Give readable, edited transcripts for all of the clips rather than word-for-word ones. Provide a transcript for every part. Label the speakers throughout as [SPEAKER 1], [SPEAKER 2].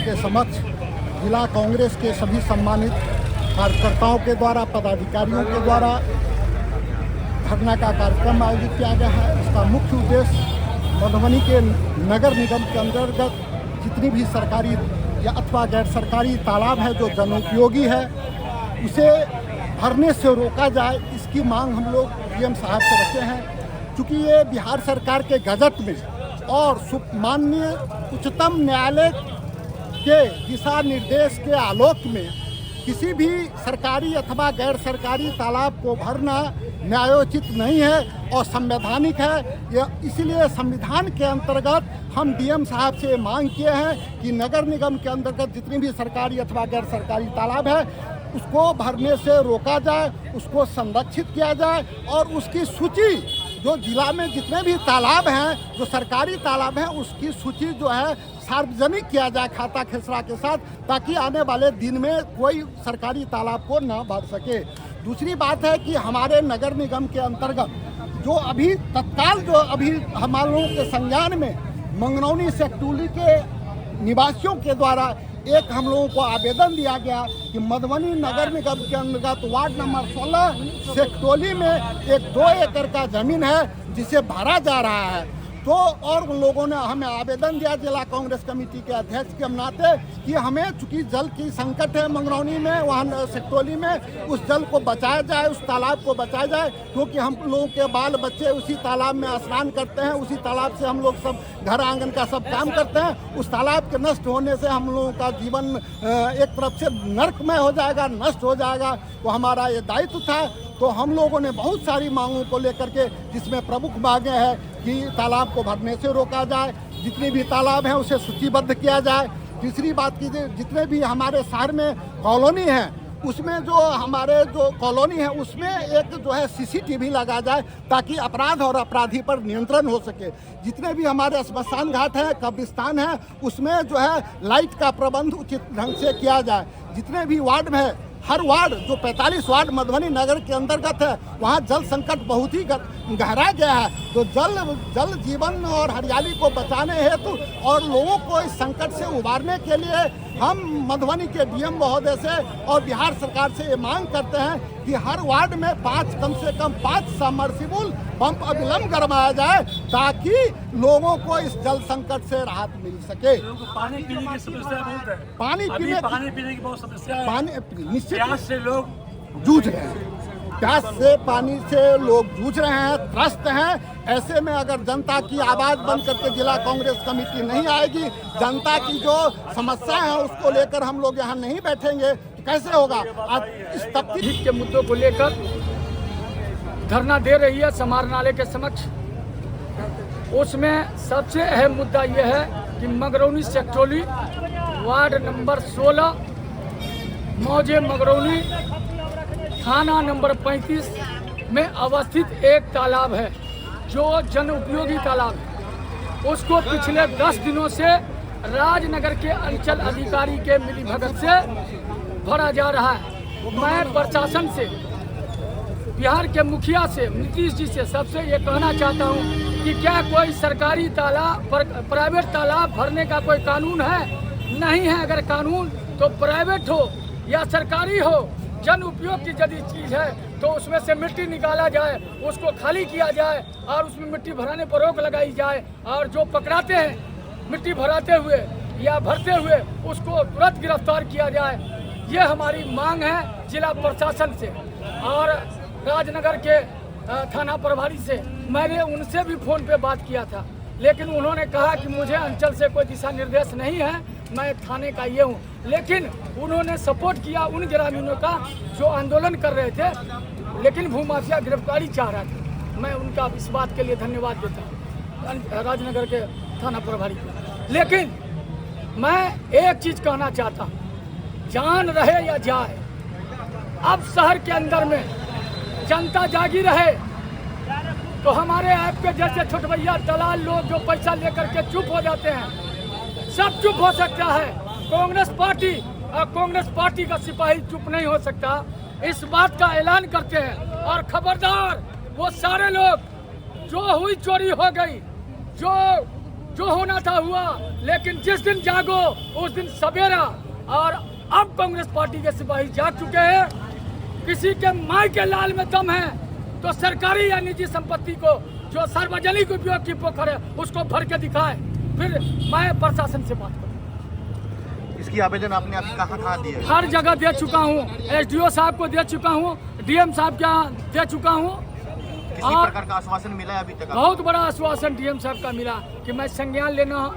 [SPEAKER 1] के समक्ष जिला कांग्रेस के सभी सम्मानित कार्यकर्ताओं के द्वारा, पदाधिकारियों के द्वारा धरना का कार्यक्रम आयोजित किया गया है। इसका मुख्य उद्देश्य मधुबनी के नगर निगम के अंतर्गत जितनी भी सरकारी या अथवा गैर सरकारी तालाब है जो जनोपयोगी है, उसे भरने से रोका जाए, इसकी मांग हम लोग डीएम साहब से रखे हैं। चूँकि ये बिहार सरकार के गजट में और माननीय उच्चतम न्यायालय के दिशा निर्देश के आलोक में किसी भी सरकारी अथवा गैर सरकारी तालाब को भरना न्यायोचित नहीं है और संवैधानिक है। इसीलिए संविधान के अंतर्गत हम डीएम साहब से मांग किए हैं कि नगर निगम के अंतर्गत जितनी भी सरकारी अथवा गैर सरकारी तालाब है उसको भरने से रोका जाए, उसको संरक्षित किया जाए और उसकी सूची जो जिला में जितने भी तालाब हैं जो सरकारी तालाब हैं उसकी सूची जो है सार्वजनिक किया जाए खाता खेसरा के साथ, ताकि आने वाले दिन में कोई सरकारी तालाब को न भर सके। दूसरी बात है कि हमारे नगर निगम के अंतर्गत जो अभी तत्काल जो अभी हमारे लोगों के संज्ञान में मंगनौनी सेक्टोली के निवासियों के द्वारा एक हम लोगों को आवेदन दिया गया कि मधुबनी नगर निगम के अंतर्गत वार्ड नंबर 16 सेक्टोली में एक 2 एकड़ का जमीन है जिसे भरा जा रहा है। तो और उन लोगों ने हमें आवेदन दिया जिला कांग्रेस कमेटी के अध्यक्ष के नाते कि हमें चूंकि जल की संकट है मंगनौनी में, वहाँ सेक्टोली में, उस जल को बचाया जाए, उस तालाब को बचाया जाए, क्योंकि हम लोगों के बाल बच्चे उसी तालाब में स्नान करते हैं, उसी तालाब से हम लोग सब घर आंगन का सब काम करते हैं। उस तालाब के नष्ट होने से हम लोगों का जीवन एक तरफ से नर्कमय हो जाएगा, नष्ट हो जाएगा। तो हमारा ये दायित्व था। तो हम लोगों ने बहुत सारी मांगों को लेकर के, जिसमें प्रमुख मांगे हैं कि तालाब को भरने से रोका जाए, जितने भी तालाब हैं उसे सूचीबद्ध किया जाए। तीसरी बात की जितने भी हमारे शहर में कॉलोनी है उसमें जो हमारे जो कॉलोनी है उसमें एक जो है सीसीटीवी लगा जाए ताकि अपराध और अपराधी पर नियंत्रण हो सके। जितने भी हमारे स्मशान घाट है, कब्रिस्तान है, उसमें जो है लाइट का प्रबंध उचित ढंग से किया जाए। जितने भी वार्ड में है, हर वार्ड जो 45 वार्ड मधुबनी नगर के अंतर्गत है वहाँ जल संकट बहुत ही गहरा गया है। तो जल जीवन और हरियाली को बचाने हेतु और लोगों को इस संकट से उबारने के लिए हम मधुबनी के डीएम महोदय से और बिहार सरकार से ये मांग करते हैं कि हर वार्ड में कम से कम 5 सबमर्सिबल पंप अविलंब करवाया जाए ताकि लोगों को इस जल संकट से राहत मिल सके।
[SPEAKER 2] पानी पीने की समस्या बहुत है,
[SPEAKER 1] पानी पीने
[SPEAKER 2] की बहुत समस्या है।
[SPEAKER 1] पानी निश्चित
[SPEAKER 2] प्यास से लोग
[SPEAKER 1] जूझ रहे हैं, प्यास से पानी से लोग जूझ रहे हैं, त्रस्त हैं। ऐसे में अगर जनता की आवाज़ बन करके जिला कांग्रेस कमेटी नहीं आएगी, जनता की जो समस्या है उसको लेकर हम लोग यहाँ नहीं बैठेंगे तो कैसे होगा। आज इस तफ्तीश
[SPEAKER 3] के मुद्दों को लेकर धरना दे रही है समाहरणालय के समक्ष। उसमें सबसे अहम मुद्दा यह है कि मंगरौनी सेक्टोली वार्ड नंबर 16 मौजे मंगरौनी थाना नंबर 35 में अवस्थित एक तालाब है जो जन उपयोगी तालाब है। उसको पिछले 10 दिनों से राजनगर के अंचल अधिकारी के मिलीभगत से भरा जा रहा है। मैं प्रशासन से, बिहार के मुखिया से, नीतीश जी से सबसे ये कहना चाहता हूँ कि क्या कोई सरकारी तालाब प्राइवेट तालाब भरने का कोई कानून है? नहीं है। अगर कानून तो प्राइवेट हो या सरकारी हो, जन उपयोग की यदि चीज़ है तो उसमें से मिट्टी निकाला जाए, उसको खाली किया जाए और उसमें मिट्टी भराने पर रोक लगाई जाए और जो पकड़ाते हैं मिट्टी भराते हुए या भरते हुए उसको तुरंत गिरफ्तार किया जाए। ये हमारी मांग है जिला प्रशासन से। और राजनगर के थाना प्रभारी से मैंने उनसे भी फ़ोन पे बात किया था, लेकिन उन्होंने कहा कि मुझे अंचल से कोई दिशा निर्देश नहीं है, मैं थाने का ये हूँ। लेकिन उन्होंने सपोर्ट किया उन ग्रामीणों का जो आंदोलन कर रहे थे लेकिन भूमाफिया गिरफ्तारी चाह रहा था। मैं उनका इस बात के लिए धन्यवाद देता हूँ राजनगर के थाना प्रभारी को। लेकिन मैं एक चीज़ कहना चाहता हूँ, जान रहे या जाए, अब शहर के अंदर में जनता जागी रहे तो हमारे आपके जैसे छोटभैया दलाल लोग जो पैसा लेकर के चुप हो जाते हैं, सब चुप हो सकता है। कांग्रेस पार्टी और कांग्रेस पार्टी का सिपाही चुप नहीं हो सकता। इस बात का ऐलान करते हैं और खबरदार वो सारे लोग जो हुई चोरी हो गई, जो होना था हुआ, लेकिन जिस दिन जागो उस दिन सवेरा। और अब कांग्रेस पार्टी के सिपाही जाग चुके हैं। किसी के माई के लाल में दम है तो सरकारी या निजी संपत्ति को जो सार्वजनिक उपयोग की पोखर है उसको भर के दिखाए, फिर मैं प्रशासन से बात करूँ।
[SPEAKER 4] इसकी आवेदन आपने अभी कहाँ दिया है?
[SPEAKER 3] हर जगह दे चुका हूँ, SDO साहब को दे चुका हूँ, DM साहब के यहाँ दे चुका हूँ।
[SPEAKER 4] किसी प्रकार का आश्वासन मिला है अभी तक?
[SPEAKER 3] बहुत बड़ा आश्वासन DM साहब का मिला कि मैं संज्ञान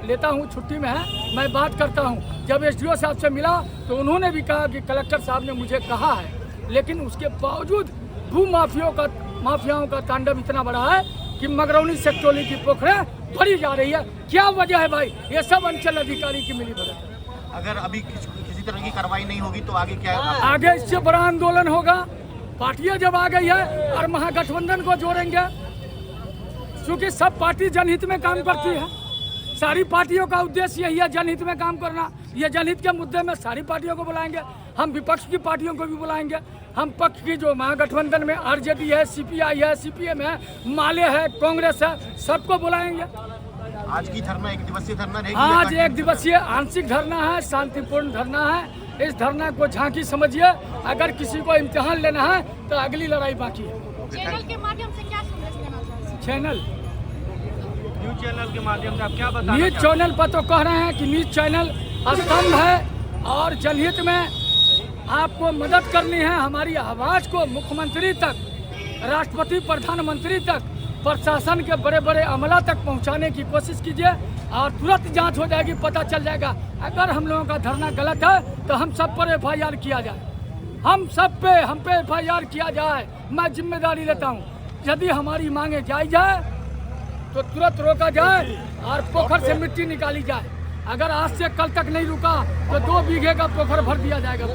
[SPEAKER 3] लेता हूँ, छुट्टी में है, मैं बात करता हूँ। जब SDO साहब से मिला तो उन्होंने भी कहा कि कलेक्टर साहब ने मुझे कहा है, लेकिन उसके बावजूद भू माफियाओं का तांडव इतना बड़ा है कि मगरौनी सेक्टोली की पोखरें भरी जा रही है। क्या वजह है भाई? ये सब अंचल अधिकारी की मिलीभगत है।
[SPEAKER 4] अगर अभी किसी तरह की कार्रवाई नहीं होगी तो आगे क्या है?
[SPEAKER 3] आगे इससे बड़ा आंदोलन होगा। पार्टियां जब आ गई है और महागठबंधन को जोड़ेंगे, क्योंकि सब पार्टी जनहित में काम करती है। सारी पार्टियों का उद्देश्य यही है, जनहित में काम करना। ये जनहित के मुद्दे में सारी पार्टियों को बुलाएंगे, हम विपक्ष की पार्टियों को भी बुलाएंगे, हम पक्ष की जो महागठबंधन में RJD है, CPI है, CPM है, माले है, कांग्रेस है, सबको बुलाएंगे।
[SPEAKER 4] आज की धरना 1 दिवसीय धरना रहेगी?
[SPEAKER 3] आज 1 दिवसीय आंशिक धरना है, शांतिपूर्ण धरना है। इस धरना को झांकी समझिए। अगर किसी को इम्तिहान लेना है तो अगली लड़ाई बाकी है।
[SPEAKER 5] चैनल के माध्यम से क्या संदेश देना चाहते हैं?
[SPEAKER 3] चैनल
[SPEAKER 6] न्यूज चैनल के माध्यम से आप क्या बताना
[SPEAKER 3] न्यूज
[SPEAKER 6] चाहते हैं?
[SPEAKER 3] चैनल पर तो कह रहे हैं कि न्यूज चैनल स्तंभ है और जनहित में आपको मदद करनी है। हमारी आवाज़ को मुख्यमंत्री तक, राष्ट्रपति, प्रधानमंत्री तक, प्रशासन के बड़े बड़े अमला तक पहुंचाने की कोशिश कीजिए और तुरंत जांच हो जाएगी, पता चल जाएगा। अगर हम लोगों का धरना गलत है तो हम सब पर FIR किया जाए, हम पे FIR किया जाए। मैं जिम्मेदारी लेता हूँ। यदि हमारी मांगे जायज है तो तुरंत रोका जाए और पोखर से मिट्टी निकाली जाए। अगर आज से कल तक नहीं रुका तो 2 बीघे का पोखर भर दिया जाएगा।